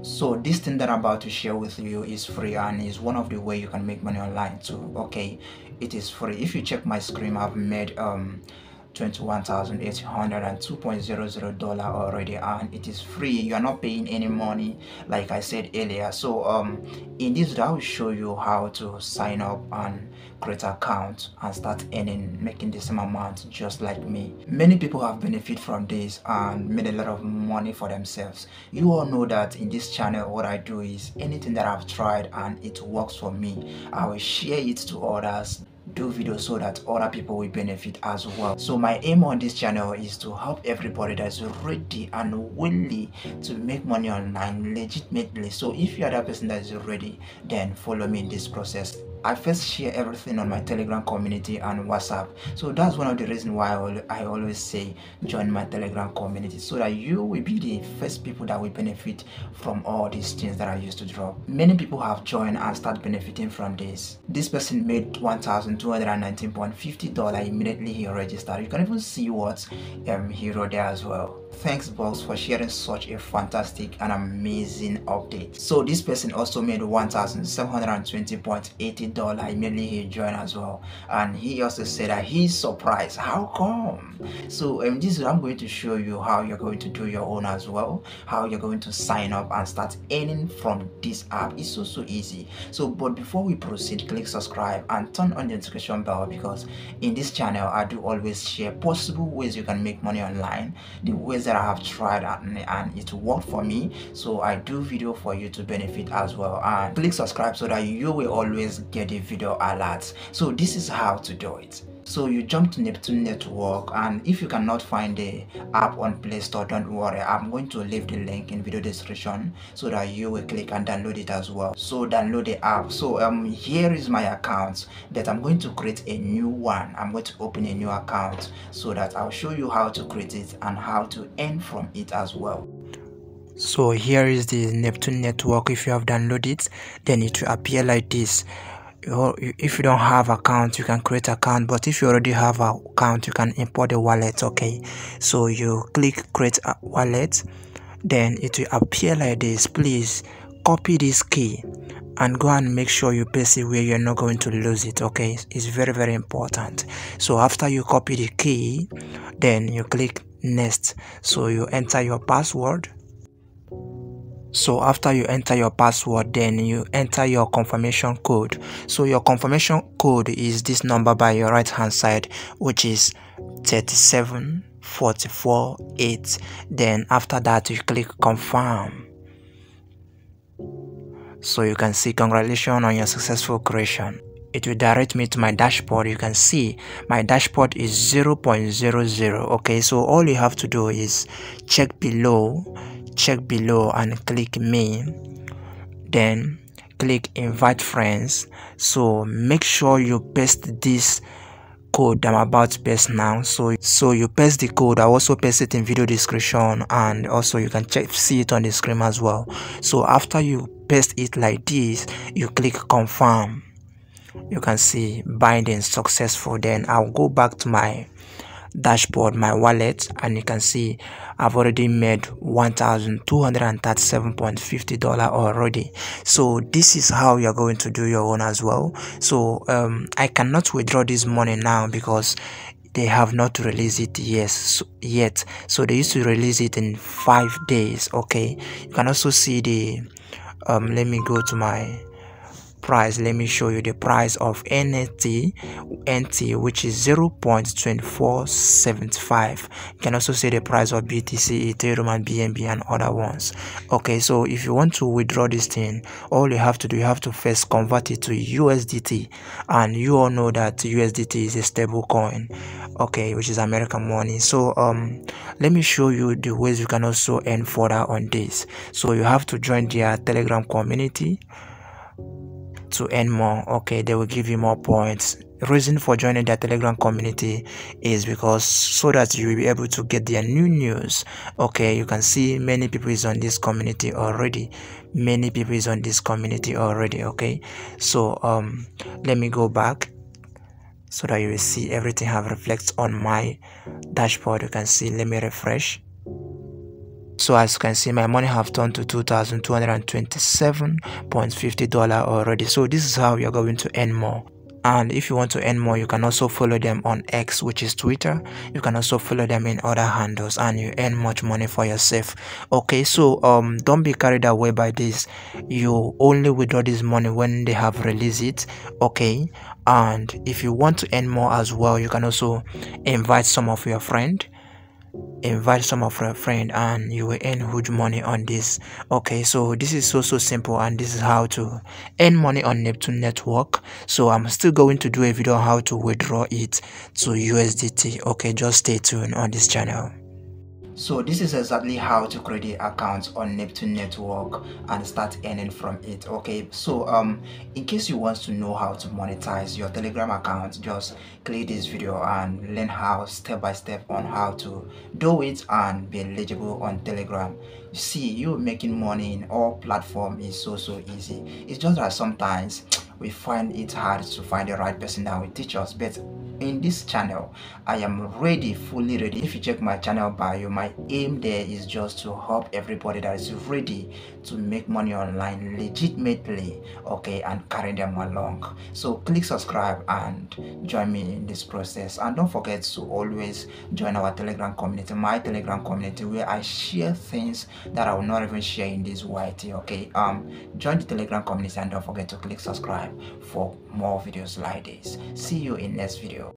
So this thing that I'm about to share with you is free and is one of the way you can make money online too. Okay, it is free. If you check my screen, I've made 21,802.00 already, and it is free. You are not paying any money, like I said earlier. So in this video I will show you how to sign up and create an account and start making the same amount just like me. Many people have benefited from this and made a lot of money for themselves. You all know that in this channel what I do is anything that I've tried and it works for me, I will share it to others, do videos so that other people will benefit as well. So my aim on this channel is to help everybody that's ready and willing to make money online legitimately. So if you are that person that is ready, then follow me in this process. I first share everything on my Telegram community and WhatsApp. So that's one of the reasons why I always say join my Telegram community, so that you will be the first people that will benefit from all these things that I used to drop. Many people have joined and start benefiting from this. This person made $1,219.50 immediately he registered. You can even see what he wrote there as well. Thanks Box for sharing such a fantastic and amazing update. So this person also made $1,720.80 immediately he joined as well, and he also said that he's surprised. How come? So this is I'm going to show you how you're going to do your own as well, how you're going to sign up and start earning from this app. It's so easy. So but before we proceed, click subscribe and turn on the notification bell, because in this channel I do always share possible ways you can make money online, the ways that I have tried and it worked for me. So I do video for you to benefit as well, and click subscribe so that you will always get the video alerts. So this is how to do it. So you jump to Neptune Network, and if you cannot find the app on Play Store, don't worry, I'm going to leave the link in video description so that you will click and download it as well. So download the app. So here is my account, but I'm going to create a new one. I'm going to open a new account so that I'll show you how to create it and how to earn from it as well. So here is the Neptune Network. If you have downloaded it, then it will appear like this. If you don't have account, you can create account, but if you already have an account, you can import the wallet. Okay, so you click create a wallet, then it will appear like this. Please copy this key and go and make sure you paste it where you're not going to lose it. Okay, it's very important. So after you copy the key, then you click next. So you enter your password. So after you enter your password, then you enter your confirmation code. So your confirmation code is this number by your right hand side, which is 37448. Then after that you click confirm. So you can see congratulations on your successful creation. It will direct me to my dashboard. You can see my dashboard is 0.00. okay, so all you have to do is check below and click me, then click invite friends. So make sure you paste this code I'm about to paste now. So you paste the code. I also paste it in video description, and also you can see it on the screen as well. So after you paste it like this, you click confirm. You can see binding successful. Then I'll go back to my dashboard, my wallet, and you can see I've already made $1,237.50 already. So this is how you're going to do your own as well. So I cannot withdraw this money now because they have not released it yet. So they used to release it in 5 days. Okay, you can also see the let me go to my price. Let me show you the price of NT, which is 0.2475. You can also see the price of BTC, Ethereum, and BNB, and other ones. Okay, so if you want to withdraw this thing, all you have to do, you have to first convert it to USDT, and you all know that USDT is a stable coin, okay, which is American money. So let me show you the ways you can also earn further on this. So you have to join their Telegram community to earn more. Okay, they will give you more points. Reason for joining their Telegram community is because so that you will be able to get their new news. Okay, you can see many people is on this community already. Okay, so let me go back so that you will see everything have reflects on my dashboard. You can see, let me refresh. So as you can see, my money have turned to $2,227.50 already. So this is how you're going to earn more. And if you want to earn more, you can also follow them on X, which is Twitter. You can also follow them in other handles, and you earn much money for yourself. Okay, so don't be carried away by this. You only withdraw this money when they have released it. Okay, and if you want to earn more as well, you can also invite some of your friends, and you will earn huge money on this. Okay, so this is so simple, and this is how to earn money on Neptune Network. So I'm still going to do a video on how to withdraw it to USDT. Okay, just stay tuned on this channel. So this is exactly how to create an account on Neptune Network and start earning from it. Okay, so in case you want to know how to monetize your Telegram account, just click this video and learn how step by step on how to do it and be eligible on Telegram. You see, you making money in all platforms is so easy. It's just that sometimes we find it hard to find the right person that will teach us, but in this channel I am ready, fully ready. If you check my channel bio, my aim there is just to help everybody that is ready to make money online legitimately, okay, and carry them along. So click subscribe and join me in this process, and don't forget to always join our Telegram community, my Telegram community, where I share things that I will not even share in this YT. Okay, join the Telegram community, and don't forget to click subscribe for more videos like this. See you in next video.